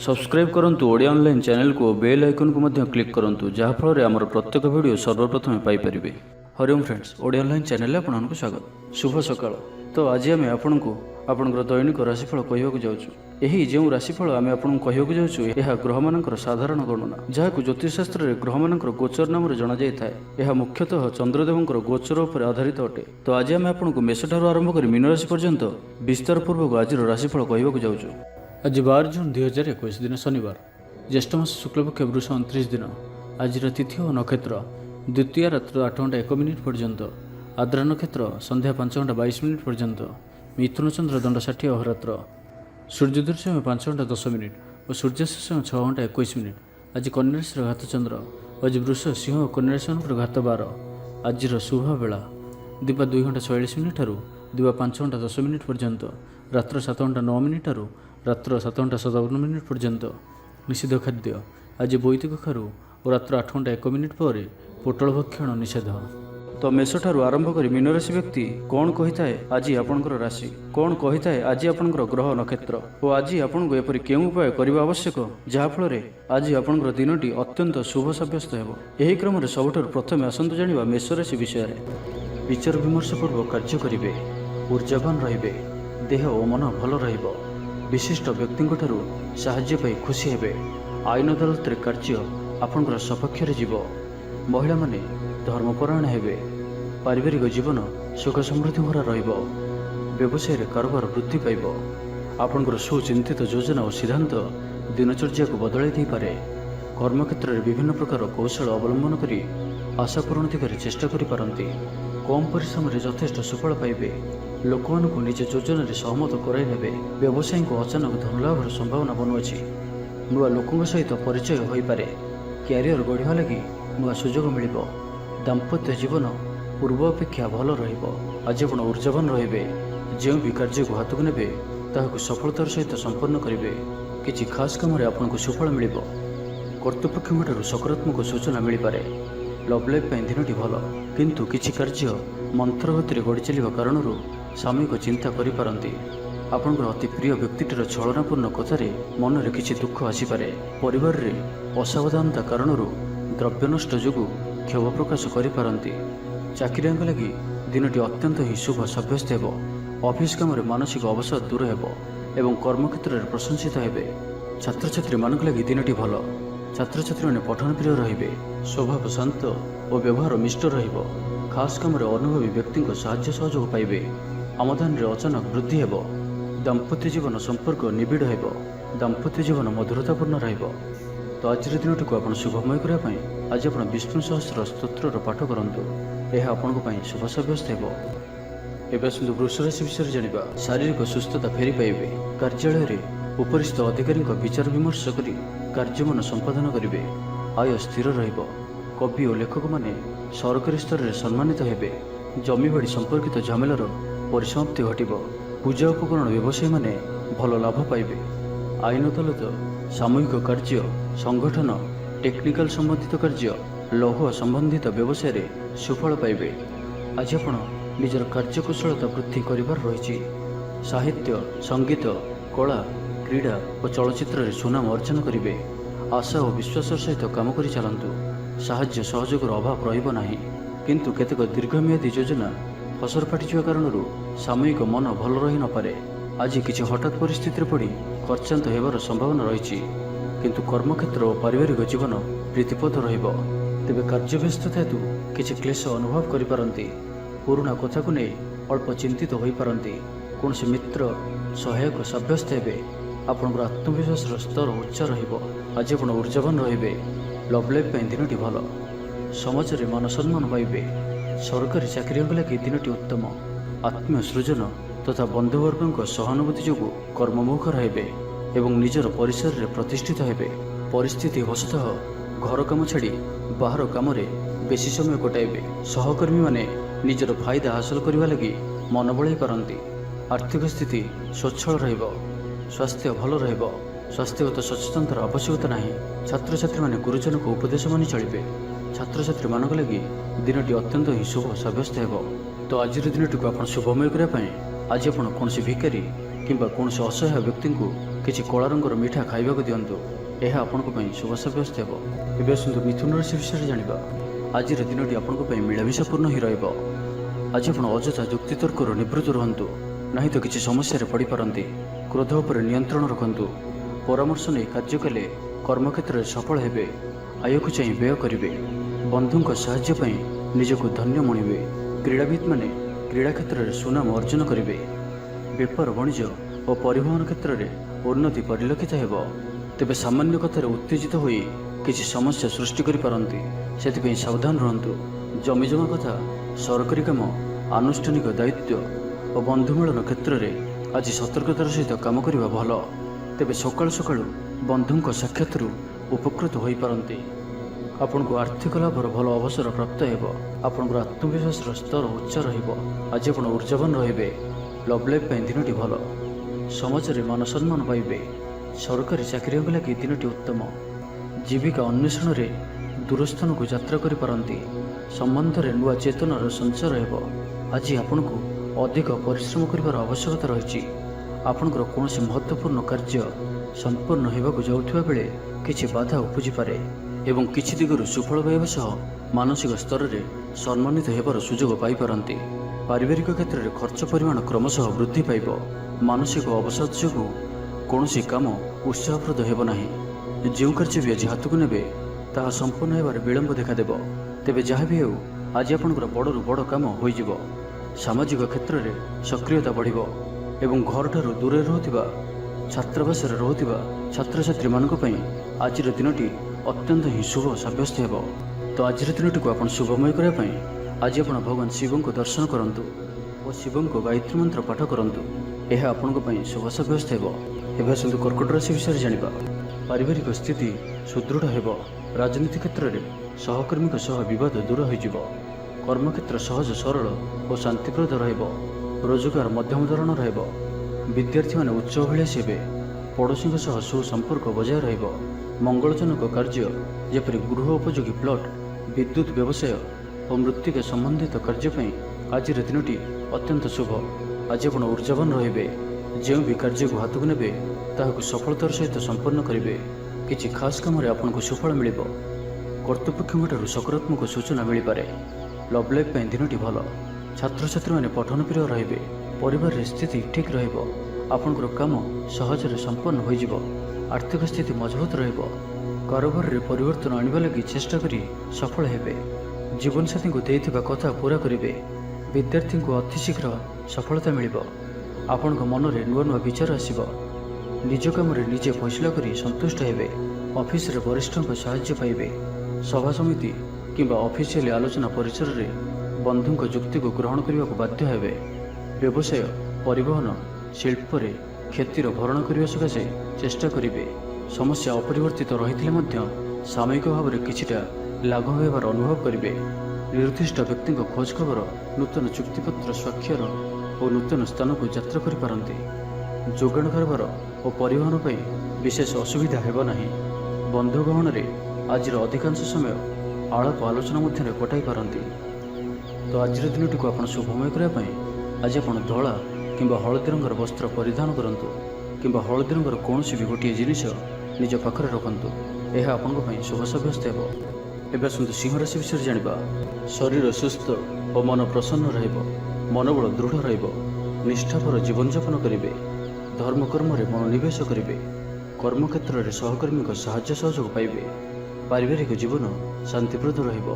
Subscribe करंतु Odia online channel को bell icon को मध्य क्लिक करंतु जहाँ फल आमर प्रत्येक वीडियो सर्वप्रथम Piper. Hariom friends, Odia online channel आपको स्वागत। शुभ सकाळ। तो आज आम आपको आपंकर दैनिक राशिफल कहवाक जाऊँ। यही जो राशिफल आम आपको कहवाक जाऊँ यह ग्रह मानकर साधारण गणना जहाँ ज्योतिषशास्त्र में ग्रह मानकर गोचर नाम जना जाए। यह मुख्यतः चंद्रदेवंकर गोचर पर आधारित अटे। तो आज आम आपको मेषठार आरंभ कर मीन राशि पर्यंत विस्तार पूर्वक आज राशिफल कहवाक जाऊँ। आज 12 जून 2021 दिन शनिवार, ज्येष्ठ मास शुक्लपक्ष वृष 29 दिन। आज तिथि और नक्षत्र द्वितीय रात्र 8 घंटा 1 मिनिट पर्यंत, आद्रा नक्षत्र संध्या 5 घंटा 22 मिनिट पर्यंत, मिथुन चंद्र दंड 60 अहोरात्र, सूर्योदय समय 5 घंटा 10 मिनिट और सूर्यास्त समय 6 घंटा 21 मिनिट। आज कन्या राशि घात चंद्र, आज वृष सिंह और कन्या राशि घात 12। आज शुभ बेला दिवा 2 घंटा 46 मिनिट ठारू दिवा 5 घंटा 10 मिनिट पर्यंत, रात्र 7 घंटा 9 मिनिट ठारू रात्र 7 घंटा 57 मिनिट पर्यंत। निषिद्ध खाद्य आज वैदिक खारू और रात्र 8 घंटा 1 मिनिट पर पोटल भक्षण निषेध। तो मेषठारू आरंभ कर मीन राशि व्यक्ति कौन कही है आज आपंकर राशि, कौन कही है आज आपंकर ग्रह नक्षत्र और आज आपको एपरी केउं उपाय करने आवश्यक जहाँफल आज आपंकर दिनटी अत्यंत शुभ सब्यस्त हो। यही क्रम में सबुठार प्रथम आसतु जाना मेष राशि विषय में। विचार विमर्श पूर्वक कार्य करेंगे, ऊर्जावान रे, देह और मन भल रहिबो, विशिष्ट व्यक्ति साहाय्य पाई खुशी हेबे, आईन अदालत कार्य आपंकर सपक्ष जीव, महिला माने धर्मपरायण हेबे, पारिवारिक जीवन सुख समृद्धि भरा रहिबो, व्यवसाय कारोबार वृद्धि पाइब, आपंकर सुचिंतित योजना और सिद्धांत दिनचर्या को बदलाई दे पारे। कर्मक्षेत्र में विभिन्न प्रकार कौशल अवलंबन करी आशा पूरण दिगरे चेष्टा करि पारंती। कम परिश्रम में यथेष्ट सुफल पाइबे, लोक मानक निज योजन सहमत कराई नेबे। व्यवसायी को अचानक धनलाभर संभावना बनुअछि। नुआ लोकों सहित परिचय हो पारे। क्यारियर गढ़ा लगी नुआ सुजोग मिलिबो। दाम्पत्य जीवन पूर्व अपेक्षा भल रहिबो। आज आपण ऊर्जावान रहिबे। जो भी कार्य को हाथ को नेबे ताहाकु सफलतार सहित संपन्न करिवे। किछि खास काम रे आपनको सुफल मिलिबो। कर्तृपक्षठू सकारात्मक सूचना मिल पारे। लव लाइफ दिनटी भल, किंतु किछि कार्य मंत्र गति गढ़ी चलिबा कारणरू सामयिक चिंता करिपारंती। आपनकर अति प्रिय व्यक्तिटर छलनापूर्ण कथारे मन में किछि दुख आसीपारे। परिवार रे असावधानता कारणरू द्रव्य नष्ट जोगु क्षोभ प्रकाश करिपारंती। चाकरियांक लगी दिनटी अत्यंत ही शुभ सब्यस्त हेबो। ऑफिस काम रे मानसिक अवसाद दूर हेबो एवं कर्मक्षेत्र में प्रशंसित हेबे। छात्र छात्री मानक लगी दिनटी भल। छात्र छात्री माने पठन प्रिय रहिबे। स्वभाव शांत और व्यवहार मिष्ट रहिबो। खास काम रे अनुभवी व्यक्ति को साहाय्य सहयोग पाइबे। आमदान रे अचानक वृद्धि हेबो। दाम्पत्य जीवन संपर्क निबिड़ हेबो। दाम्पत्य जीवन मधुरतापूर्ण रहिबो। तो आज दिनटी को आपण शुभमय करबा पई आज आपण विष्णु सहस्त्र स्तोत्रर पाठ करंतु। यह आपनको पई शुभ सब्यस्त हेबो। एबे सुंदर वृष राशि विषय जानिबा। शारीरिक सुस्थता फेरी पाइबे। कार्यालय रे उपरिस्थ अधिकारी विचार विमर्श करी कार्य मन संपादन करेंगे। आय स्थिर रहिबो। कवि और लेखक माने सरकारी स्तर में सम्मानित हेबे। जमी बाड़ी संपर्कित झमेलार परिसमाप्ति घटिबो। पूजा उपकरण व्यवसायी माने भल लाभ पाइबे। आईन अदालत, सामूहिक कार्य, संगठन, टेक्निकल संबंधित कार्य, लौह संबंधित व्यवसाय रे सुफल पाइबे। आज आपण निजर कार्यकुशलता वृद्धि करिवार रहिछि। साहित्य, संगीत, कला, क्रीड़ा और चलचित्र रे सुनाम अर्जन करेंगे। आशा और विश्वास सहित काम कर चलतु। साहाय्य सहयोग अभाव रहिबो नाही, किंतु केतेक दीर्घमियादी योजना फसर फाटी कारण सामयिक मन भल रही न पारे। आज किसी हठात परिस्थिति पड़ी खर्चांत होबार संभावना रही, किंतु कर्मक्षेत्र और पारिवारिक जीवन प्रीतिपद रहिबो। तेबे कार्यव्यस्तता हेतु किसी क्लेश अनुभव करिपारंती। पुराणा कथा को नहीं अल्प चिंतित हो पारंती। कौन से मित्र सहायक सब्यस्त हेबे। आपंकर आत्मविश्वास स्तर उच्च रहिबो। आज आपण ऊर्जावान रहिबे। लव लाइफ दिनटी भल। समाज रे मान सम्मान पाइबे। सरकारी चाकरियांक लगी दिनटी उत्तम। आत्मीय सृजन तथा बंधुवर्गों सहानुभूति जोगु कर्ममुख रहिबे एवं निजर परिसर रे प्रतिष्ठित हेबे। परिस्थिति वशतः घर काम छाड़ी बाहर काम रे बेसी समय कटाइबे। सहकर्मी माने निजर फायदा हासिल करने लगी मन बढ़ाई पारंती। आर्थिक स्थिति स्वच्छल रहिबो। स्वास्थ्य भल रहिबो। स्वास्थ्यगत सचेतनतार आवश्यकता नहीं। छात्र छात्री माने गुरुजन को उपदेश मानि चलिबे। छात्र छात्री मानक लगी दिनटी अत्यंत ही शुभ सब्यस्त हेबो। तो आज दिनटी को आपण शुभमय करबा पई आज आपण कोनसी भिखारी किंबा कोनसी असहाय व्यक्ति को କିଛି କଳା ରଙ୍ଗର ମିଠା ଖାଇବାକୁ ଦିଅନ୍ତୁ। ଏହା ଆପଣଙ୍କ ପାଇଁ ଶୁଭ ସାବ୍ୟସ୍ତ ହେବ। ଏବେ ଆସନ୍ତୁ ମିଥୁନ ରାଶି ବିଷୟରେ ଜାଣିବା। ଆଜିର ଦିନଟି ଆପଣଙ୍କ ପାଇଁ ମିଳାମିଶାପୂର୍ଣ୍ଣ ହିଁ ରହିବ। ଆଜି ଆପଣ ଅଯଥା ଯୁକ୍ତିତର୍କରୁ ନିବୃତ୍ତ ରୁହନ୍ତୁ, ନାହିଁ ତ କିଛି ସମସ୍ୟାରେ ପଡ଼ିପାରନ୍ତି। କ୍ରୋଧ ଉପରେ ନିୟନ୍ତ୍ରଣ ରଖନ୍ତୁ। ପରାମର୍ଶ ନେଇ କାର୍ଯ୍ୟ କଲେ କର୍ମକ୍ଷେତ୍ରରେ ସଫଳ ହେବେ। ଆୟକୁ ଚାହିଁ ବ୍ୟୟ କରିବେ। ବନ୍ଧୁଙ୍କ ସାହାଯ୍ୟ ପାଇଁ ନିଜକୁ ଧନ୍ୟ ମଣିବେ। କ୍ରୀଡ଼ାବିତ୍ମାନେ କ୍ରୀଡ଼ା କ୍ଷେତ୍ରରେ ସୁନାମ ଅର୍ଜନ କରିବେ। ବେପାର ବାଣିଜ୍ୟ ଓ ପରିବହନ କ୍ଷେତ୍ରରେ ଉନ୍ନତି ପରିଲକ୍ଷିତ ହେବ। ତେବେ ସାମାନ୍ୟ କଥାରେ ଉତ୍ତେଜିତ ହୋଇ କିଛି ସମସ୍ୟା ସୃଷ୍ଟି କରିପାରନ୍ତି, ସେଥିପାଇଁ ସାବଧାନ ରୁହନ୍ତୁ। ଜମିଜମା କଥା, ସରକାରୀ କାମ, ଆନୁଷ୍ଠାନିକ ଦାୟିତ୍ୱ ଓ ବନ୍ଧୁମିଳନ କ୍ଷେତ୍ରରେ ଆଜି ସତର୍କତାର ସହିତ କାମ କରିବା ଭଲ। ତେବେ ସକାଳୁ ସକାଳୁ ବନ୍ଧୁଙ୍କ ସାକ୍ଷାତରୁ ଉପକୃତ ହୋଇପାରନ୍ତି। ଆପଣଙ୍କୁ ଆର୍ଥିକ ଲାଭର ଭଲ ଅବସର ପ୍ରାପ୍ତ ହେବ। ଆପଣଙ୍କର ଆତ୍ମବିଶ୍ୱାସର ସ୍ତର ଉଚ୍ଚ ରହିବ। ଆଜି ଆପଣ ଉର୍ଜାବାନ ରହିବେ। ଲଭ୍ ଲାଇଫ୍ ପାଇଁ ଦିନଟି ଭଲ। ସମାଜରେ ମାନ ସମ୍ମାନ ପାଇବେ। ସରକାରୀ ଚାକିରିଙ୍କ ଲାଗି ଦିନଟି ଉତ୍ତମ। ଜୀବିକା ଅନ୍ୱେଷଣରେ ଦୂରସ୍ଥାନକୁ ଯାତ୍ରା କରିପାରନ୍ତି। ସମ୍ବନ୍ଧରେ ନୂଆ ଚେତନାର ସଞ୍ଚାର ହେବ। ଆଜି ଆପଣଙ୍କୁ ଅଧିକ ପରିଶ୍ରମ କରିବାର ଆବଶ୍ୟକତା ରହିଛି। ଆପଣଙ୍କର କୌଣସି ମହତ୍ତ୍ୱପୂର୍ଣ୍ଣ କାର୍ଯ୍ୟ ସମ୍ପୂର୍ଣ୍ଣ ହେବାକୁ ଯାଉଥିବା ବେଳେ କିଛି ବାଧା ଉପୁଜିପାରେ ଏବଂ କିଛି ଦିଗରୁ ସୁଫଳ ପାଇବା ସହ ମାନସିକ ସ୍ତରରେ ସମ୍ମାନିତ ହେବାର ସୁଯୋଗ ପାଇପାରନ୍ତି। ପାରିବାରିକ କ୍ଷେତ୍ରରେ ଖର୍ଚ୍ଚ ପରିମାଣ କ୍ରମଶଃ ବୃଦ୍ଧି ପାଇବ। ମାନସିକ ଅବସାଦ ଯୋଗୁଁ କୌଣସି କାମ ଉତ୍ସାହପ୍ରଦ ହେବ ନାହିଁ। ଯେଉଁ କାର୍ଯ୍ୟ ବି ଆଜି ହାତକୁ ନେବେ ତାହା ସମ୍ପୂର୍ଣ୍ଣ ହେବାରେ ବିଳମ୍ବ ଦେଖାଦେବ। ତେବେ ଯାହା ବି ହେଉ, ଆଜି ଆପଣଙ୍କର ବଡ଼ରୁ ବଡ଼ କାମ ହୋଇଯିବ। ସାମାଜିକ କ୍ଷେତ୍ରରେ ସକ୍ରିୟତା ବଢ଼ିବ ଏବଂ ଘରଠାରୁ ଦୂରରେ ରହୁଥିବା ଛାତ୍ରାବାସରେ ରହୁଥିବା ଛାତ୍ରଛାତ୍ରୀମାନଙ୍କ ପାଇଁ ଆଜିର ଦିନଟି ଅତ୍ୟନ୍ତ ହିଁ ଶୁଭ ସାବ୍ୟସ୍ତ ହେବ। ତ ଆଜିର ଦିନଟିକୁ ଆପଣ ଶୁଭମୟ କରିବା ପାଇଁ ଆଜି ଆପଣ ଭଗବାନ ଶିବଙ୍କୁ ଦର୍ଶନ କରନ୍ତୁ ଓ ଶିବଙ୍କ ଗାୟତ୍ରୀ ମନ୍ତ୍ର ପାଠ କରନ୍ତୁ। ଏହା ଆପଣଙ୍କ ପାଇଁ ଶୁଭ ସାବ୍ୟସ୍ତ ହେବ। ଏବେ ଆସନ୍ତୁ କର୍କଟ ରାଶି ବିଷୟରେ ଜାଣିବା। ପାରିବାରିକ ସ୍ଥିତି ସୁଦୃଢ଼ ହେବ। ରାଜନୀତି କ୍ଷେତ୍ରରେ ସହକର୍ମୀଙ୍କ ସହ ବିବାଦ ଦୂର ହୋଇଯିବ। କର୍ମକ୍ଷେତ୍ର ସହଜ ସରଳ ଓ ଶାନ୍ତିପ୍ରଦ ରହିବ। ରୋଜଗାର ମଧ୍ୟମ ଧରଣର ହେବ। ବିଦ୍ୟାର୍ଥୀମାନେ ଉଚ୍ଚ ଅଭିଳାଷୀ ହେବେ। ପଡ଼ୋଶୀଙ୍କ ସହ ସୁସମ୍ପର୍କ ବଜାୟ ରହିବ। ମଙ୍ଗଳଜନକ କାର୍ଯ୍ୟ ଯେପରି ଗୃହ ଉପଯୋଗୀ ପ୍ଲଟ୍, ବିଦ୍ୟୁତ୍ ବ୍ୟବସାୟ ଓ ମୃତ୍ତିକା ସମ୍ବନ୍ଧିତ କାର୍ଯ୍ୟ ପାଇଁ ଆଜିର ଦିନଟି ଅତ୍ୟନ୍ତ ଶୁଭ। ଆଜି ଆପଣ ଉର୍ଜାବାନ ରହିବେ। ଯେଉଁ ବି କାର୍ଯ୍ୟକୁ ହାତକୁ ନେବେ ତାହାକୁ ସଫଳତାର ସହିତ ସମ୍ପନ୍ନ କରିବେ। କିଛି ଖାସ୍ କାମରେ ଆପଣଙ୍କୁ ସୁଫଳ ମିଳିବ। କର୍ତ୍ତୃପକ୍ଷଙ୍କଠାରୁ ସକାରାତ୍ମକ ସୂଚନା ମିଳିପାରେ। ଲଭ୍ ଲାଇଫ୍ ପାଇଁ ଦିନଟି ଭଲ। ଛାତ୍ରଛାତ୍ରୀମାନେ ପଠନପ୍ରିୟ ରହିବେ। ପରିବାରରେ ସ୍ଥିତି ଠିକ୍ ରହିବ। ଆପଣଙ୍କର କାମ ସହଜରେ ସମ୍ପନ୍ନ ହୋଇଯିବ। ଆର୍ଥିକ ସ୍ଥିତି ମଜବୁତ ରହିବ। କାରୋବାରରେ ପରିବର୍ତ୍ତନ ଆଣିବା ଲାଗି ଚେଷ୍ଟା କରି ସଫଳ ହେବେ। ଜୀବନସାଥୀଙ୍କୁ ଦେଇଥିବା କଥା ପୂରା କରିବେ। ବିଦ୍ୟାର୍ଥୀଙ୍କୁ ଅତିଶୀଘ୍ର ସଫଳତା ମିଳିବ। ଆପଣଙ୍କ ମନରେ ନୂଆ ନୂଆ ବିଚାର ଆସିବ। ନିଜ କାମରେ ନିଜେ ଫଇସଲା କରି ସନ୍ତୁଷ୍ଟ ହେବେ। ଅଫିସରେ ବରିଷ୍ଠଙ୍କ ସାହାଯ୍ୟ ପାଇବେ। ସଭା ସମିତି କିମ୍ବା ଅଫିସିଆଲି ଆଲୋଚନା ପରିସରରେ ବନ୍ଧୁଙ୍କ ଯୁକ୍ତିକୁ ଗ୍ରହଣ କରିବାକୁ ବାଧ୍ୟ ହେବେ। ବ୍ୟବସାୟ, ପରିବହନ, ଶିଳ୍ପରେ କ୍ଷତିର ଭରଣ କରିବା ସକାଶେ ଚେଷ୍ଟା କରିବେ। ସମସ୍ୟା ଅପରିବର୍ତ୍ତିତ ରହିଥିଲେ ମଧ୍ୟ ସାମୟିକ ଭାବରେ କିଛିଟା ଲାଘବ ହେବାର ଅନୁଭବ କରିବେ। ନିର୍ଦ୍ଦିଷ୍ଟ ବ୍ୟକ୍ତିଙ୍କ ଖୋଜ ଖବର, ନୂତନ ଚୁକ୍ତିପତ୍ର ସ୍ୱାକ୍ଷର ଓ ନୂତନ ସ୍ଥାନକୁ ଯାତ୍ରା କରିପାରନ୍ତି। ଯୋଗାଣ କାରବାର ଓ ପରିବହନ ପାଇଁ ବିଶେଷ ଅସୁବିଧା ହେବ ନାହିଁ। ବନ୍ଧୁ ଗହଣରେ ଆଜିର ଅଧିକାଂଶ ସମୟ ଆଳାପ ଆଲୋଚନା ମଧ୍ୟରେ କଟାଇ ପାରନ୍ତି। ତ ଆଜିର ଦିନଟିକୁ ଆପଣ ଶୁଭମୟ କରିବା ପାଇଁ ଆଜି ଆପଣ ଧଳା କିମ୍ବା ହଳଦୀ ରଙ୍ଗର ବସ୍ତ୍ର ପରିଧାନ କରନ୍ତୁ କିମ୍ବା ହଳଦୀ ରଙ୍ଗର କୌଣସି ବି ଗୋଟିଏ ଜିନିଷ ନିଜ ପାଖରେ ରଖନ୍ତୁ। ଏହା ଆପଣଙ୍କ ପାଇଁ ଶୁଭ ସାବ୍ୟସ୍ତ ହେବ। ଏବେ ଆସନ୍ତୁ ସିଂହ ରାଶି ବିଷୟରେ ଜାଣିବା। ଶରୀର ସୁସ୍ଥ ଓ ମନ ପ୍ରସନ୍ନ ରହିବ। ମନୋବଳ ଦୃଢ଼ ରହିବ। ନିଷ୍ଠାପର ଜୀବନଯାପନ କରିବେ। ଧର୍ମକର୍ମରେ ମନୋନିବେଶ କରିବେ। କର୍ମକ୍ଷେତ୍ରରେ ସହକର୍ମୀଙ୍କ ସାହାଯ୍ୟ ସହଯୋଗ ପାଇବେ। ପାରିବାରିକ ଜୀବନ ଶାନ୍ତିପ୍ରଦ ରହିବ।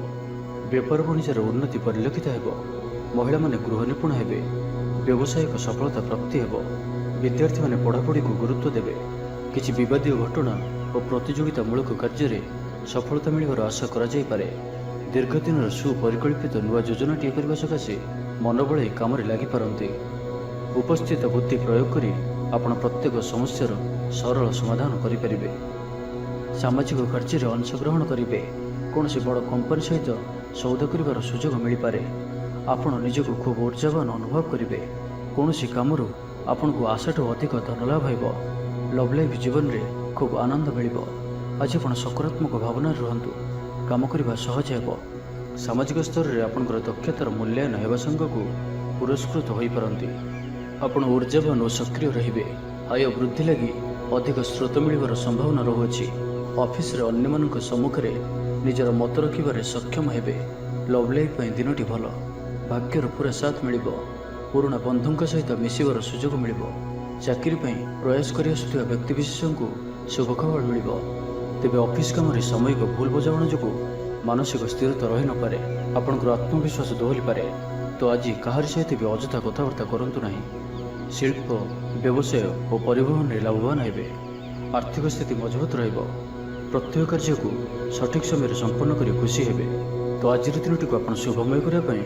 ବେପାର ବାଣିଜ୍ୟର ଉନ୍ନତି ପରିଲକ୍ଷିତ ହେବ। ମହିଳାମାନେ ଗୃହ ନିପୁଣ ହେବେ। ବ୍ୟବସାୟିକ ସଫଳତା ପ୍ରାପ୍ତି ହେବ। ବିଦ୍ୟାର୍ଥୀମାନେ ପଢ଼ାପଢ଼ିକୁ ଗୁରୁତ୍ୱ ଦେବେ। କିଛି ବିବାଦୀୟ ଘଟଣା ଓ ପ୍ରତିଯୋଗିତାମୂଳକ କାର୍ଯ୍ୟରେ ସଫଳତା ମିଳିବାର ଆଶା କରାଯାଇପାରେ। ଦୀର୍ଘଦିନର ସୁପରିକଳ୍ପିତ ନୂଆ ଯୋଜନାଟିଏ କରିବା ସକାଶେ ମନ ବଳାଇ କାମରେ ଲାଗିପାରନ୍ତି। ଉପସ୍ଥିତ ବୁଦ୍ଧି ପ୍ରୟୋଗ କରି ଆପଣ ପ୍ରତ୍ୟେକ ସମସ୍ୟାର ସରଳ ସମାଧାନ କରିପାରିବେ। ସାମାଜିକ କାର୍ଯ୍ୟରେ ଅଂଶଗ୍ରହଣ କରିବେ। କୌଣସି ବଡ଼ କମ୍ପାନୀ ସହିତ ସୌଦା କରିବାର ସୁଯୋଗ ମିଳିପାରେ। ଆପଣ ନିଜକୁ ଖୁବ୍ ଉର୍ଜାବାନ ଅନୁଭବ କରିବେ। କୌଣସି କାମରୁ ଆପଣଙ୍କୁ ଆଶାଠୁ ଅଧିକ ଧନଲାଭ ହେବ। ଲଭ୍ ଲାଇଫ୍ ଜୀବନରେ ଖୁବ୍ ଆନନ୍ଦ ମିଳିବ। ଆଜି ଆପଣ ସକାରାତ୍ମକ ଭାବନାରେ ରୁହନ୍ତୁ। କାମ କରିବା ସହଜ ହେବ। ସାମାଜିକ ସ୍ତରରେ ଆପଣଙ୍କର ଦକ୍ଷତାର ମୂଲ୍ୟାୟନ ହେବା ସାଙ୍ଗକୁ ପୁରସ୍କୃତ ହୋଇପାରନ୍ତି। ଆପଣ ଉର୍ଜାବାନ ଓ ସକ୍ରିୟ ରହିବେ। ଆୟ ବୃଦ୍ଧି ଲାଗି ଅଧିକ ସ୍ରୋତ ମିଳିବାର ସମ୍ଭାବନା ରହୁଅଛି। ଅଫିସରେ ଅନ୍ୟମାନଙ୍କ ସମ୍ମୁଖରେ ନିଜର ମତ ରଖିବାରେ ସକ୍ଷମ ହେବେ। ଲଭ୍ ଲାଇଫ୍ ପାଇଁ ଦିନଟି ଭଲ। ଭାଗ୍ୟର ପୁରା ସାଥ ମିଳିବ। ପୁରୁଣା ବନ୍ଧୁଙ୍କ ସହିତ ମିଶିବାର ସୁଯୋଗ ମିଳିବ। ଚାକିରି ପାଇଁ ପ୍ରୟାସ କରି ଆସୁଥିବା ବ୍ୟକ୍ତିବିଶେଷଙ୍କୁ ଶୁଭ ଖବର ମିଳିବ। ତେବେ ଅଫିସ କାମରେ ସାମୟିକ ଭୁଲ ବୁଝାମଣା ଯୋଗୁଁ ମାନସିକ ସ୍ଥିରତା ରହିନପାରେ। ଆପଣଙ୍କର ଆତ୍ମବିଶ୍ୱାସ ଦୋହଲିପାରେ। ତ ଆଜି କାହାରି ସହିତ ବି ଅଯଥା କଥାବାର୍ତ୍ତା କରନ୍ତୁ ନାହିଁ। ଶିଳ୍ପ, ବ୍ୟବସାୟ ଓ ପରିବହନରେ ଲାଭବାନ ହେବେ। ଆର୍ଥିକ ସ୍ଥିତି ମଜବୁତ ରହିବ। ପ୍ରତ୍ୟେକ କାର୍ଯ୍ୟକୁ ସଠିକ ସମୟରେ ସମ୍ପନ୍ନ କରି ଖୁସି ହେବେ। ତ ଆଜିର ଦିନଟିକୁ ଆପଣ ଶୁଭମୟ କରିବା ପାଇଁ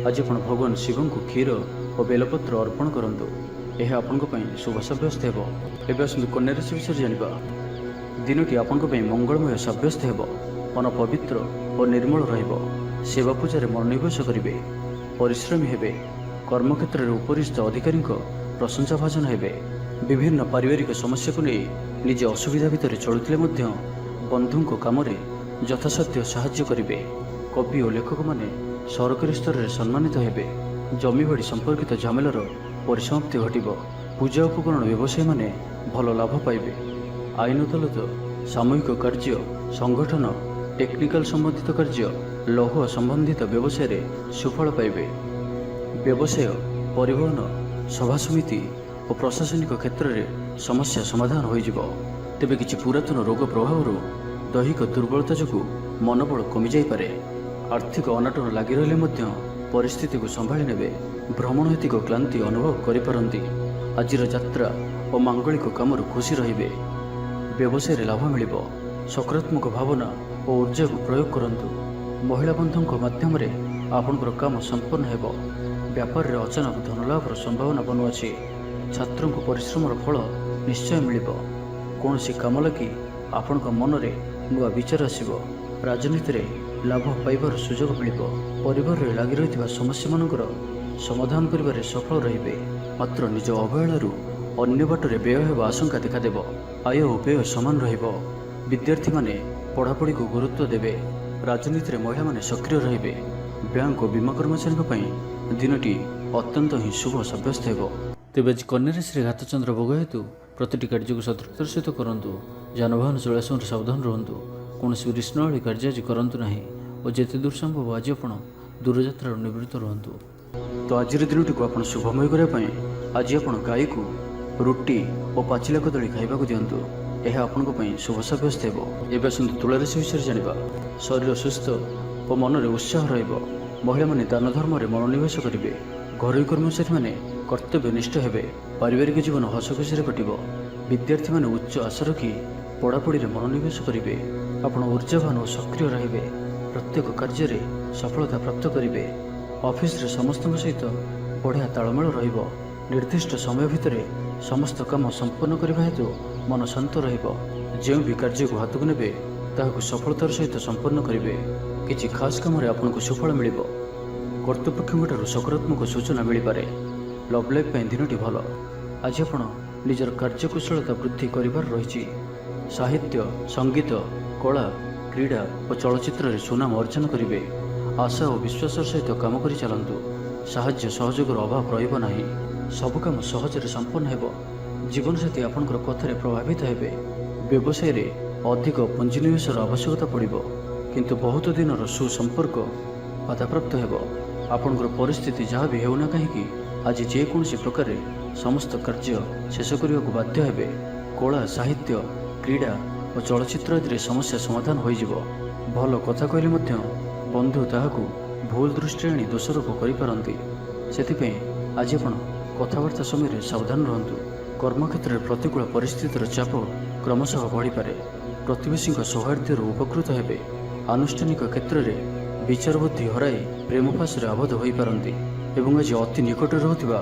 ଆଜି ଆପଣ ଭଗବାନ ଶିବଙ୍କୁ କ୍ଷୀର ଓ ବେଲପତ୍ର ଅର୍ପଣ କରନ୍ତୁ। ଏହା ଆପଣଙ୍କ ପାଇଁ ଶୁଭ ସାବ୍ୟସ୍ତ ହେବ। ଏବେ ଆସନ୍ତୁ କନ୍ୟା ରାଶି ବିଷୟରେ ଜାଣିବା। ଦିନଟି ଆପଣଙ୍କ ପାଇଁ ମଙ୍ଗଳମୟ ସାବ୍ୟସ୍ତ ହେବ। ମନ ପବିତ୍ର ଓ ନିର୍ମଳ ରହିବ। ସେବା ପୂଜାରେ ମନୋନିବେଶ କରିବେ। ପରିଶ୍ରମୀ ହେବେ। କର୍ମକ୍ଷେତ୍ରରେ ଉପରିସ୍ଥ ଅଧିକାରୀଙ୍କ ପ୍ରଶଂସାଭାଜନ ହେବେ। ବିଭିନ୍ନ ପାରିବାରିକ ସମସ୍ୟାକୁ ନେଇ ନିଜେ ଅସୁବିଧା ଭିତରେ ଚଳୁଥିଲେ ମଧ୍ୟ ବନ୍ଧୁଙ୍କ କାମରେ ଯଥାସାଧ୍ୟ ସାହାଯ୍ୟ କରିବେ। କବି ଓ ଲେଖକମାନେ ସରକାରୀ ସ୍ତରରେ ସମ୍ମାନିତ ହେବେ। ଜମିବାଡ଼ି ସମ୍ପର୍କିତ ଝାମେଲାର ପରିସମାପ୍ତି ଘଟିବ। ପୂଜା ଉପକରଣ ବ୍ୟବସାୟୀମାନେ ଭଲ ଲାଭ ପାଇବେ। ଆଇନ ଅଦାଲତ, ସାମୂହିକ କାର୍ଯ୍ୟ, ସଂଗଠନ, ଟେକ୍ନିକାଲ ସମ୍ବନ୍ଧିତ କାର୍ଯ୍ୟ, ଲୌହ ସମ୍ବନ୍ଧିତ ବ୍ୟବସାୟରେ ସୁଫଳ ପାଇବେ। ବ୍ୟବସାୟ, ପରିବହନ, ସଭାସମିତି ଓ ପ୍ରଶାସନିକ କ୍ଷେତ୍ରରେ ସମସ୍ୟା ସମାଧାନ ହୋଇଯିବ। ତେବେ କିଛି ପୁରାତନ ରୋଗ ପ୍ରଭାବରୁ ଦୈହିକ ଦୁର୍ବଳତା ଯୋଗୁଁ ମନୋବଳ କମିଯାଇପାରେ। ଆର୍ଥିକ ଅନାଟନ ଲାଗି ରହିଲେ ମଧ୍ୟ ପରିସ୍ଥିତିକୁ ସମ୍ଭାଳି ନେବେ। ଭ୍ରମଣ ହେତିକ କ୍ଳାନ୍ତି ଅନୁଭବ କରିପାରନ୍ତି। ଆଜିର ଯାତ୍ରା ଓ ମାଙ୍ଗଳିକ କାମରୁ ଖୁସି ରହିବେ। ବ୍ୟବସାୟରେ ଲାଭ ମିଳିବ। ସକାରାତ୍ମକ ଭାବନା ଓ ଉର୍ଜାକୁ ପ୍ରୟୋଗ କରନ୍ତୁ। ମହିଳା ବନ୍ଧୁଙ୍କ ମାଧ୍ୟମରେ ଆପଣଙ୍କର କାମ ସମ୍ପନ୍ନ ହେବ। ବ୍ୟାପାରରେ ଅଚାନକ ଧନଲାଭର ସମ୍ଭାବନା ବନୁଅଛି। ଛାତ୍ରଙ୍କୁ ପରିଶ୍ରମର ଫଳ ନିଶ୍ଚୟ ମିଳିବ। କୌଣସି କାମ ଲାଗି ଆପଣଙ୍କ ମନରେ ନୂଆ ବିଚାର ଆସିବ। ରାଜନୀତିରେ ଲାଭ ପାଇବାର ସୁଯୋଗ ମିଳିବ। ପରିବାରରେ ଲାଗି ରହିଥିବା ସମସ୍ୟାମାନଙ୍କର ସମାଧାନ କରିବାରେ ସଫଳ ରହିବେ। ମାତ୍ର ନିଜ ଅବହେଳାରୁ ଅନ୍ୟ ବାଟରେ ବ୍ୟୟ ହେବା ଆଶଙ୍କା ଦେଖାଦେବ। ଆୟ ଓ ବ୍ୟୟ ସମାନ ରହିବ। ବିଦ୍ୟାର୍ଥୀମାନେ ପଢ଼ାପଢ଼ିକୁ ଗୁରୁତ୍ୱ ଦେବେ। ରାଜନୀତିରେ ମହିଳାମାନେ ସକ୍ରିୟ ରହିବେ। ବ୍ୟାଙ୍କ ଓ ବୀମା କର୍ମଚାରୀଙ୍କ ପାଇଁ ଦିନଟି ଅତ୍ୟନ୍ତ ହିଁ ଶୁଭ ସାବ୍ୟସ୍ତ ହେବ। ତେବେ ଆଜି କନ୍ୟା ରାଶିରେ ଘାତଚନ୍ଦ୍ର ଭୋଗ ହେତୁ ପ୍ରତିଟି କାର୍ଯ୍ୟକୁ ସତର୍କତାର ସହିତ କରନ୍ତୁ। ଯାନବାହନ ଚଳାଇବା ସମୟରେ ସାବଧାନ ରୁହନ୍ତୁ। କୌଣସି ବିଷ୍ଣୁଆଳି କାର୍ଯ୍ୟ ଆଜି କରନ୍ତୁ ନାହିଁ ଓ ଯେତେ ଦୂର ସମ୍ଭବ ଆଜି ଆପଣ ଦୂରଯାତ୍ରାରୁ ନିବୃତ୍ତ ରୁହନ୍ତୁ। ତ ଆଜିର ଦିନଟିକୁ ଆପଣ ଶୁଭମୟ କରିବା ପାଇଁ ଆଜି ଆପଣ ଗାଈକୁ ରୁଟି ଓ ପାଚିଲା କଦଳୀ ଖାଇବାକୁ ଦିଅନ୍ତୁ। ଏହା ଆପଣଙ୍କ ପାଇଁ ଶୁଭ ସାବ୍ୟସ୍ତ ହେବ। ଏବେ ଆସନ୍ତୁ ତୁଳା ରାଶି ବିଷୟରେ ଜାଣିବା। ଶରୀର ସୁସ୍ଥ ଓ ମନରେ ଉତ୍ସାହ ରହିବ। ମହିଳାମାନେ ଦାନ ଧର୍ମରେ ମନୋନିବେଶ କରିବେ। ଘରୋଇ କର୍ମଚାରୀମାନେ କର୍ତ୍ତବ୍ୟନିଷ୍ଠ ହେବେ। ପାରିବାରିକ ଜୀବନ ହସ ଖୁସିରେ କଟିବ। ବିଦ୍ୟାର୍ଥୀମାନେ ଉଚ୍ଚ ଆଶା ରଖି ପଢ଼ାପଢ଼ିରେ ମନୋନିବେଶ କରିବେ। ଆପଣ ଉର୍ଜାବାନ ଓ ସକ୍ରିୟ ରହିବେ। ପ୍ରତ୍ୟେକ କାର୍ଯ୍ୟରେ ସଫଳତା ପ୍ରାପ୍ତ କରିବେ। ଅଫିସରେ ସମସ୍ତଙ୍କ ସହିତ ବଢ଼ିଆ ତାଳମେଳ ରହିବ। ନିର୍ଦ୍ଦିଷ୍ଟ ସମୟ ଭିତରେ ସମସ୍ତ କାମ ସମ୍ପନ୍ନ କରିବା ହେତୁ ମନ ଶାନ୍ତ ରହିବ। ଯେଉଁ ବି କାର୍ଯ୍ୟକୁ ହାତକୁ ନେବେ ତାହାକୁ ସଫଳତାର ସହିତ ସମ୍ପନ୍ନ କରିବେ। କିଛି ଖାସ୍ କାମରେ ଆପଣଙ୍କୁ ସୁଫଳ ମିଳିବ। କର୍ତ୍ତୃପକ୍ଷଙ୍କଠାରୁ ସକାରାତ୍ମକ ସୂଚନା ମିଳିପାରେ। ଲଭ୍ ଲାଇଫ୍ ପାଇଁ ଦିନଟି ଭଲ। ଆଜି ଆପଣ ନିଜର କାର୍ଯ୍ୟକୁଶଳତା ବୃଦ୍ଧି କରିବାର ରହିଛି। ସାହିତ୍ୟ, ସଙ୍ଗୀତ, କଳା, କ୍ରୀଡ଼ା ଓ ଚଳଚ୍ଚିତ୍ରରେ ସୁନାମ ଅର୍ଜନ କରିବେ। ଆଶା ଓ ବିଶ୍ୱାସର ସହିତ କାମ କରି ଚାଲନ୍ତୁ। ସାହାଯ୍ୟ ସହଯୋଗର ଅଭାବ ରହିବ ନାହିଁ। ସବୁ କାମ ସହଜରେ ସମ୍ପନ୍ନ ହେବ। ଜୀବନସାଥୀ ଆପଣଙ୍କର କଥାରେ ପ୍ରଭାବିତ ହେବେ। ବ୍ୟବସାୟରେ ଅଧିକ ପୁଞ୍ଜିନିବେଶର ଆବଶ୍ୟକତା ପଡ଼ିବ, କିନ୍ତୁ ବହୁତ ଦିନର ସୁସମ୍ପର୍କ ବାଧାପ୍ରାପ୍ତ ହେବ। ଆପଣଙ୍କର ପରିସ୍ଥିତି ଯାହା ବି ହେଉନା କାହିଁକି ଆଜି ଯେକୌଣସି ପ୍ରକାରେ ସମସ୍ତ କାର୍ଯ୍ୟ ଶେଷ କରିବାକୁ ବାଧ୍ୟ ହେବେ। କଳା, ସାହିତ୍ୟ, କ୍ରୀଡ଼ା ଓ ଚଳଚ୍ଚିତ୍ର ଆଦିରେ ସମସ୍ୟା ସମାଧାନ ହୋଇଯିବ। ଭଲ କଥା କହିଲେ ମଧ୍ୟ ବନ୍ଧୁ ତାହାକୁ ଭୁଲ ଦୃଷ୍ଟିରେ ଆଣି ଦୋଷାରୋପ କରିପାରନ୍ତି। ସେଥିପାଇଁ ଆଜି ଆପଣ କଥାବାର୍ତ୍ତା ସମୟରେ ସାବଧାନ ରୁହନ୍ତୁ। କର୍ମକ୍ଷେତ୍ରରେ ପ୍ରତିକୂଳ ପରିସ୍ଥିତିର ଚାପ କ୍ରମଶଃ ବଢ଼ିପାରେ। ପ୍ରତିବେଶୀଙ୍କ ସୌହାର୍ଦ୍ଦ୍ୟରୁ ଉପକୃତ ହେବେ। ଆନୁଷ୍ଠାନିକ କ୍ଷେତ୍ରରେ ବିଚାର ବୁଦ୍ଧି ହରାଇ ପ୍ରେମ ଫାଶରେ ଆବଦ୍ଧ ହୋଇପାରନ୍ତି ଏବଂ ଆଜି ଅତି ନିକଟରେ ରହୁଥିବା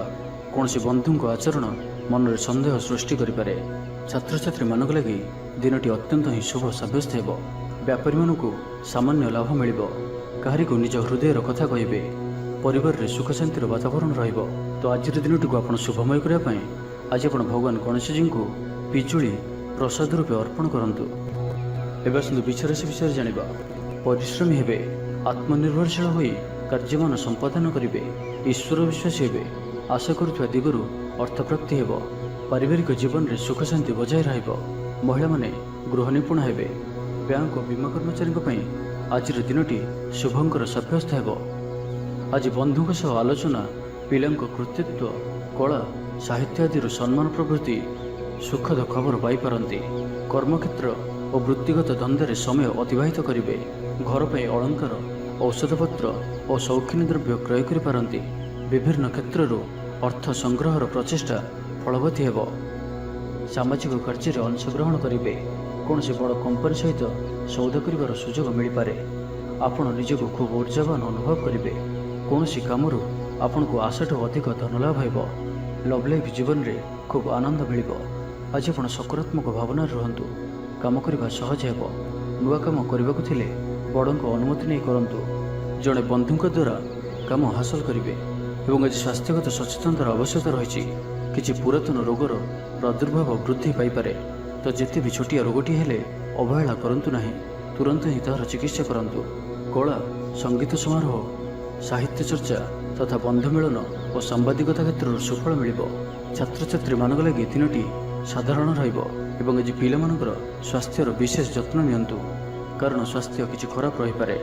କୌଣସି ବନ୍ଧୁଙ୍କ ଆଚରଣ ମନରେ ସନ୍ଦେହ ସୃଷ୍ଟି କରିପାରେ। ଛାତ୍ରଛାତ୍ରୀମାନଙ୍କ ଲାଗି ଦିନଟି ଅତ୍ୟନ୍ତ ହିଁ ଶୁଭ ସାବ୍ୟସ୍ତ ହେବ। ବ୍ୟାପାରୀମାନଙ୍କୁ ସାମାନ୍ୟ ଲାଭ ମିଳିବ। କାହାରିକୁ ନିଜ ହୃଦୟର କଥା କହିବେ। ପରିବାରରେ ସୁଖ ଶାନ୍ତିର ବାତାବରଣ ରହିବ। ତ ଆଜିର ଦିନଟିକୁ ଆପଣ ଶୁଭମୟ କରିବା ପାଇଁ ଆଜି ଆପଣ ଭଗବାନ ଗଣେଶଜୀଙ୍କୁ ପିଜୁଳି ପ୍ରସାଦ ରୂପେ ଅର୍ପଣ କରନ୍ତୁ। ଏବେ ଆସନ୍ତୁ ବୃଷ ରାଶି ବିଷୟରେ ଜାଣିବା। ପରିଶ୍ରମୀ ହେବେ। ଆତ୍ମନିର୍ଭରଶୀଳ ହୋଇ କାର୍ଯ୍ୟମାନ ସମ୍ପାଦନ କରିବେ। ଈଶ୍ୱର ବିଶ୍ୱାସୀ ହେବେ। ଆଶା କରୁଥିବା ଦିଗରୁ ଅର୍ଥପ୍ରାପ୍ତି ହେବ। पारिवारिक जीवन में सुख शांति बजाय रहिब। महिला माने गृह निपुण हेबे। बैंक और बीमा कर्मचारी आज दिनटी शुभंकर सभ्यस्त हेब। आज बंधुक सह आलोचना पिलांको कृतित्व कला साहित्य आदि सम्मान प्रभृति सुखद खबर पाइपारती। कर्मक्षेत्र और वृत्तिगत धंदे समय अतिबाहित करेंगे। घर पर अलंकार औषधपत्र और शौखिन द्रव्य क्रय करिपारती। विभिन्न क्षेत्रु अर्थ संग्रहर प्रचेष्टा फलवती हेब। सामाजिक कार्य में अंशग्रहण करेंगे। कौन से बड़ कंपनी सहित सौदा कर सुजोग मिल पारे। आपण निजक खूब ऊर्जावान अनुभव करेंगे। कौन सी काम आपण को आशाठू अधिक धन लाभ हो। लव लाइफ जीवन में खूब आनंद मिल। आज आप सकारात्मक भावना रुहतु। काम करने सहज हो। नुआ काम करने को बड़ को अनुमति नहीं करूँ। जड़े बंधु द्वारा काम हासिल करेंगे। आज स्वास्थ्यगत सचेतनतार आवश्यकता रही। किसी पुरातन रोगर प्रादुर्भाव वृद्धि पाइपे। तो जिते भी छोटिया रोगटी हेले अवहेला करंतु नहीं। तुरंत ही तार चिकित्सा करंतु। कला संगीत समारोह साहित्य चर्चा तथा बंधु मिलन और सांबादिकता क्षेत्र में सुफल मिल। छात्र छात्री मान लगे दिनटी साधारण रही। आज पिलामानकर स्वास्थ्यर विशेष जत्न नियंतु। कारण स्वास्थ्य किसी खराब रही पारे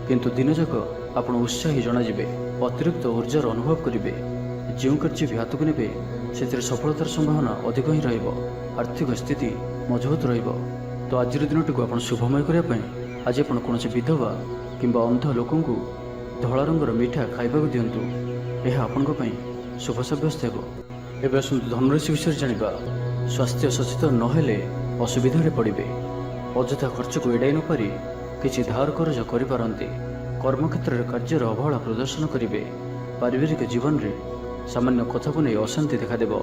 किंतु दिन जाक आपण उत्साही जनाजिबे। अतिरिक्त ऊर्जार अनुभव करेंगे। जो कार्य भी हाथ को ने से सफलतार संभावना अधिक ही रहिब। आर्थिक स्थिति मजबूत रहिब। तो आज दिनटी को आप शुभमय करने आज आप कौन विधवा किंबा अंध लोक धला रंगर मिठा खाइबा दिंतु। यह आपण शुभ सब्यस्त हो। एवं आसतु धनुराशि विषय जाना। स्वास्थ्य सचेतन नहेले असुविधा पड़े। अଯଥା खर्च को एड़ाई नपारी किसी धार करज करिपारंती। कर्मक्षेत्र में कार्यर अवहेला प्रदर्शन करेंगे। पारिवारिक जीवन में सामान्य कथा को नहीं अशांति देखादेव।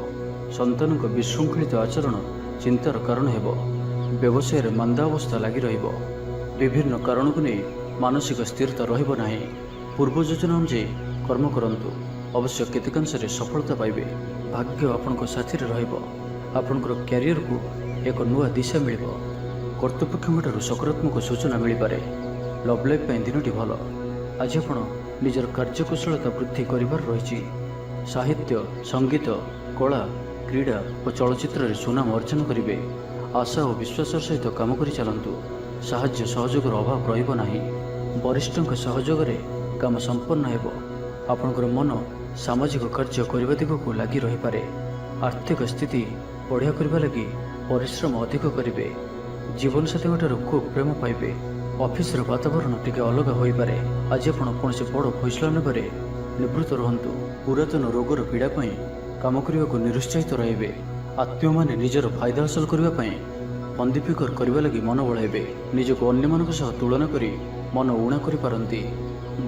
संतान को विशृंखलित आचरण चिंतार कारण हेब। व्यवसाय में मंदावस्था लगी रहिब। विभिन्न कारण को नहीं मानसिक स्थिरता रहिब नाही। पूर्व योजना अनुसार कर्म करंतु। अवश्य केतेकांश सफलता पाइबे। भाग्य आपनको साथी रहिब। आपनकर कैरियर को एक नुआ दिशा मिल। कर्तृपक्ष सकारात्मक सूचना मिल पारे। लव लाइफ दिनटी भल। आज आप निजर कार्यकुशलता वृद्धि करिबार रही। साहित्य संगीत कला क्रीड़ा और चलचित्र सुनाम अर्जन करेंगे। आशा और विश्वास सहित काम कर चलतु। साहाय्य सहयोगर अभाव रहिब नाही। वरिष्ठों सहयोग में काम संपन्न हेब। आपणकर मन सामाजिक कार्य करने दिग को लगी रही पारे। आर्थिक स्थिति बढ़िया करने लगी परिश्रम अधिक करेंगे। जीवन साथी खूब प्रेम पाइबे। ऑफिस वातावरण टिके अलग हो पारे। आज आप कौन से बड़ फैसला ने निवृत्त रुहतु। पुरातन रोगर पीड़ा काम करने को निरुत्साहित रहिबे। आत्मीय माने निजर फायदा हासिल करने फंदी फिकर करने लगी मन बढ़ाइबे। निजक अन्य मानक सह तुलना करी मन ऊणा करि पारंती।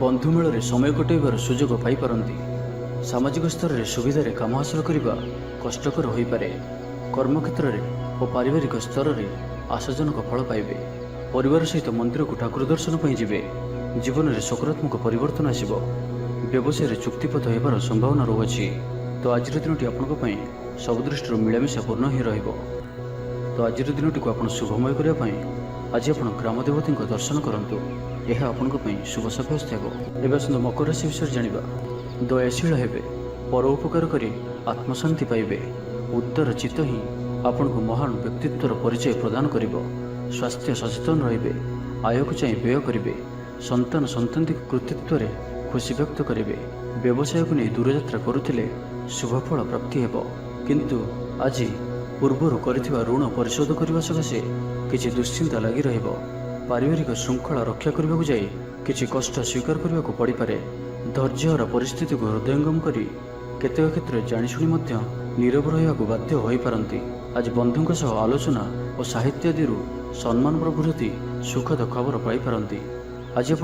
बंधु मेल समय कटाइबार सुजोग पाई पारंती। सामाजिक स्तर में सुविधा काम हासिल करने कष्टकर हो पारे। कर्मक्षेत्र में और पारिवारिक स्तर में आशाजनक फल पाइबे। परिवार सहित मंदिर को ठाकुर दर्शन पर जीवे। जीवन में सकारात्मक परिवर्तन आसिब। व्यवसाय चुक्तिपथ होबार संभावना रहुछि। तो आज दिनटी आपंपाई सब दृष्टि मिलामिशा पूर्ण ही रहिब। तो आज दिनटी को आप शुभमय करने आज आप ग्राम देवती दर्शन करूँ। यह आपंपाई शुभ सब्यस्त हो। एवं आसतु मकर राशि विषय जाना। दयाशील हेबे। परोपकार करी आत्मशांति पाइबे। उदार चित्त ही आपण को महान व्यक्तित्वर परिचय प्रदान करिब। स्वास्थ्य सचेतन रहिबे। आय को चाहे व्यय करेंगे। संतान संतांतिक कृतित्व खुशी व्यक्त करेंगे। व्यवसाय को नहीं दूरयात्रा करुले शुभफल प्राप्ति हेब। किंतु आज पूर्वर करिथिबा ऋण परिशोध करने सकाशे किसी दुश्चिंता लगी रहिब। पारिवारिक श्रृंखला रक्षा करने को जाए किसी कष्ट स्वीकार करने को पड़ पारे। धैर्यर परिस्थिति को हृदयंगम करी केतेक क्षेत्र में जाशुणी नीरव रहा बाध्य हो पारती। आज बंधुों सह आलोचना और साहित्य आदि सम्मान प्रभृति सुखद खबर पाई पारती। आज आप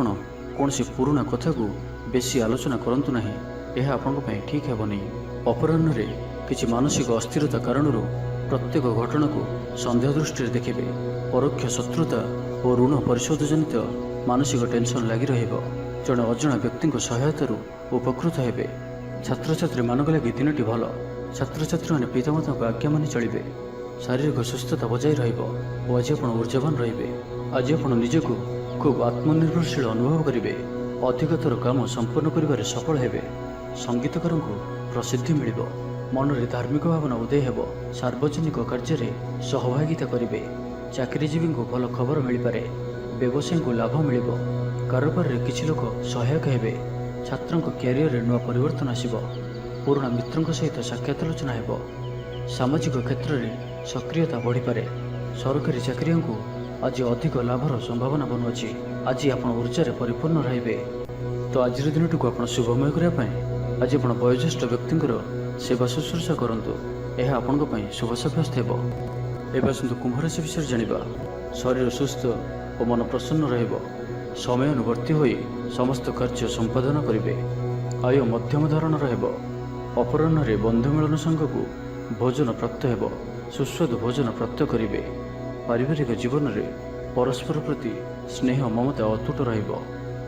कौन सी पुराना कथा को बेसी आलोचना करंतु नहीं। यह आपंपाई ठीक हेबनी। अपराह्न किसी मानसिक अस्थिरता कारण प्रत्येक घटना को संदेह दृष्टि देखिए। परोक्ष शत्रुता और ऋण परिशोध जनित मानसिक टेंशन लगी रहिब। जड़े अजणा व्यक्ति सहायतार उपकृत हेबे। छात्र छात्री मानक लगी दिनटी भल। छात्र छात्री मैंने पितामाता को आज्ञा मानि चलिबे। शारीरिक सुस्थता बजाय रहिब और आज आप ऊर्जावान रहिबे। आज आप निजको खूब आत्मनिर्भरशील अनुभव करेंगे। अधिकतर काम संपूर्ण करिबारे सफल हेबे। संगीतकार को प्रसिद्धि मिलिब। मनरे धार्मिक भावना उदय हेब। सार्वजनिक कार्य सहभागिता करेंगे। चाकरीजीवी को भल खबर मिल पारे। व्यवसायी को लाभ मिल। कारोबार रे किछि लोक सहायक हेबे। छात्रों क्यारियर रे नुआ परिवर्तन आसिबो। पुराना मित्रों सहित साक्षात आलोचना हेब। सामाजिक क्षेत्र में सक्रियता बढ़ी पारे। सरकारी चाकरियों को आज अधिक लाभर संभावना बनुअछि। आज आप ऊर्जा परिपूर्ण रहिबे। तो आज दिन को आप शुभमय करने आज आप वयोज्येष्ठ व्यक्ति सेवा शुश्रूषा करंतु। यह आपण शुभ साब्यस्त हेब। एवं आसतु कुंभ राशि विषय जानिबा। शरीर सुस्थ और मन प्रसन्न रहिबो। समय अनुवर्ती होई समस्त कार्य संपादन करिवे। आय मध्यम धरण रहिबो। अपराह्न रे बंधु मिलन संघ को भोजन प्राप्त हेब। सुस्वादु भोजन प्राप्त करिवे। पारिवारिक जीवन रे परस्पर प्रति स्नेह ममता अतुट रहिबो।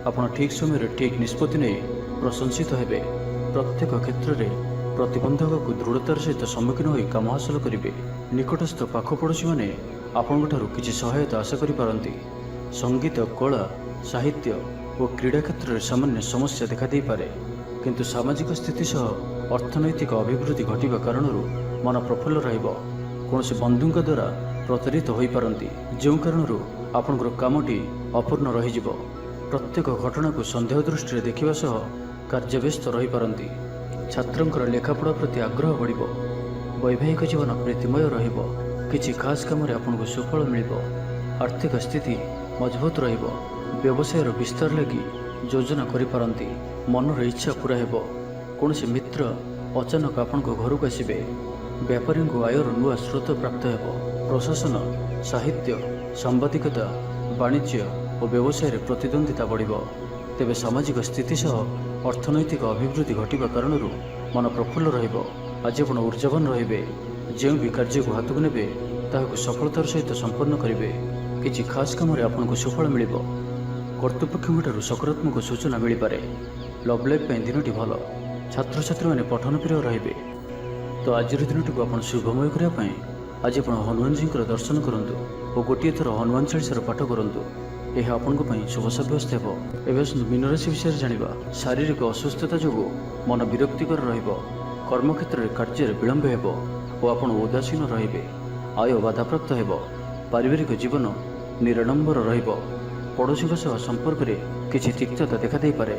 आपण ठीक समय ठीक निष्पत्ति नहीं प्रशंसित हेबे। प्रत्येक क्षेत्र में प्रतिबंधक को दृढ़तार सहित सम्मुखीन होई काम हासिल करिवे। निकटस्थ पाख पड़ोशी माने आपंठारु किछि सहायता आशा करि पारंती। संगीत कला साहित्य और क्रीड़ा क्षेत्र में सामान्य समस्या देखा दे पारे। किंतु सामाजिक स्थिति सह अर्थनैतिक अभिवृद्धि घटिबा कारणरू मन प्रफुल्ल रहिबो। कौनसी बंधुक द्वारा प्रतारित होई पारंती, जो कारणरू आपनकर कामटी अपूर्ण रहिजिबो। प्रत्येक घटना को संदेह दृष्टि देखिबा सह कार्यव्यस्त रही पारंती। छात्रों लेखापढ़ा प्रति आग्रह बढ़िबो। वैवाहिक जीवन प्रीतिमय रहिबो। किछि खास काम रे आपनको सुफल मिलिबो। आर्थिक स्थिति मजबूत रहिबो। व्यवसाय विस्तार लगी योजना करि पारंती। मनर इच्छा पूरा हेबो। कौनसी मित्र अचानक आपनको घर को आसिबे। व्यापारी को आयर नुआ स्रोत प्राप्त हेबो। प्रशासन साहित्य सांबादिकता वाणिज्य और व्यवसाय प्रतिद्वंदिता बढ़िबो। तेबे सामाजिक स्थिति सह अर्थनैतिक अभिवृद्धि घटिबा कारणरू मन प्रफुल्ल रहिबो। आज आपण ऊर्जावान रहिबे। जो भी कार्य को हाथ को नेबे ताहाको सफलतार सहित संपन्न करिवे। किछि खास काम रे आपनको सुफल मिलिबो। कर्तृपक्षों सकारात्मक सूचना मिल पारे। लव लाइफ दिनटी भल। छात्र छात्री मैंने पठन प्रिय रहिबे। तो आज दिन को आप शुभमय करने आज आप हनुमान जी दर्शन करूँ और गोटे थर हनुमान चालीसा पाठ करूँ। यह आपण शुभ साब्यस्त हो। एवं मीन राशि विषय जानिबा। शारीरिक अस्वस्थता जो मन विरक्तिकर रहिबो। कर्मक्षेत्र में कार्य विलंब हेबो और आपण उदासीन रहिबे। आय बाधाप्राप्त हेबो। पारिवारिक जीवन निराडंबर रहिबो। पड़ोशी सह संपर्क में किछि तिक्तता देखा दे पारे।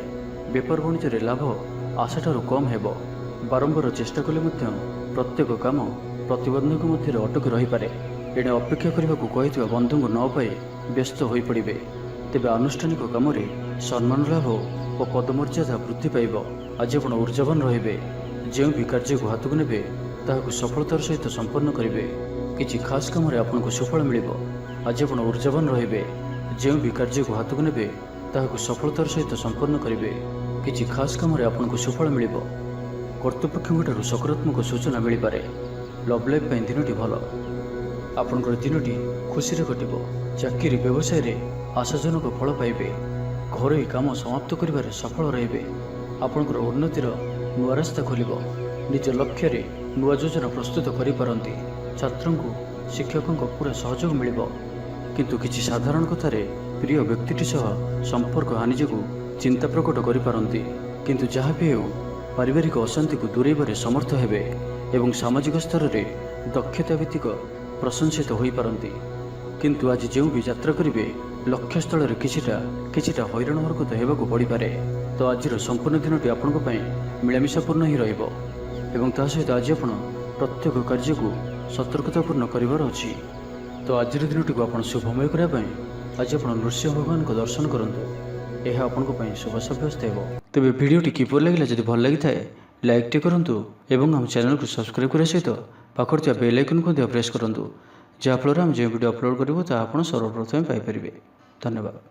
व्यापार वाणिज्य लाभ आशाठारु कम हेबो। बारंबार चेष्टा कले प्रत्येक काम प्रतिबंधक मध्य अटकी रही पारे। एणे अपेक्षा करने को कही बंधु को न पाई व्यस्त हो पड़े। तेज आनुष्ठानिक काम सम्मान लाभ और पदमर्यादा वृद्धि पाइब। आज आप ऊर्जावान रहिबे। जो भी कार्य को हाथ को नेबे ताहाको सफलतार सहित संपन्न करेंगे। किछि खास काम आपको सुफल मिलिबो। आज आप ऊर्जावान रहिबे। जो भी कार्य को हाथ को नेबे ताहाको सफलतार सहित संपन्न करेंगे। किछि खास काम आपको सुफल मिलिबो। कर्तृपक्षों सकारात्मक सूचना मिल पारे। लव लाइफ दिनटी भल। आपनकर दिनटी खुशी रे कटिबो। चाकरी व्यवसाय रे आशाजनक फल पाइबे। घरोई काम समाप्त करिबारे सफल रहिबे। आपनकर उन्नतिर नुआ रास्ता खोलिबो। निज लक्ष्य रे नुआ योजना प्रस्तुत करि पारंती। छात्रों को शिक्षकों को पूरा सहयोग मिलिबो। किंतु किछि साधारण कथारे प्रिय व्यक्तिटी सह संपर्क हानि जोगु चिंता प्रकट करि पारंती। किंतु जहाँ भी हो पारिवारिक अशांति को दूरेबारे समर्थ हेबे एवं सामाजिक स्तर रे दक्षता भित्तिक प्रशंसित हो पारंती। किंतु आज जो भी यात्रा करेंगे लक्ष्य स्थल में किछिटा हैरान हरकत होगाक पड़ पारे। तो आज संपूर्ण दिनटी आपण मिलामिशापूर्ण ही रहिबो एवं ता सहित आज आप प्रत्येक कार्य को सतर्कतापूर्ण करिवार अछि। तो आज दिनटी को आप शुभमय करने आज आप नृसिंह भगवान को दर्शन करूँ। यह आपण शुभ साब्यस्त हो। तेज भिडियोटी किपर लगे जब भल लगी था लाइक टे करूँ एवं हम चैनल को सब्सक्राइब करने सहित पाखर बेल आइकन को प्रेस करूँ। जहाँफल आम जो वीडियो अपलोड करूँ ता आप सर्वप्रथम पाइपर। धन्यवाद।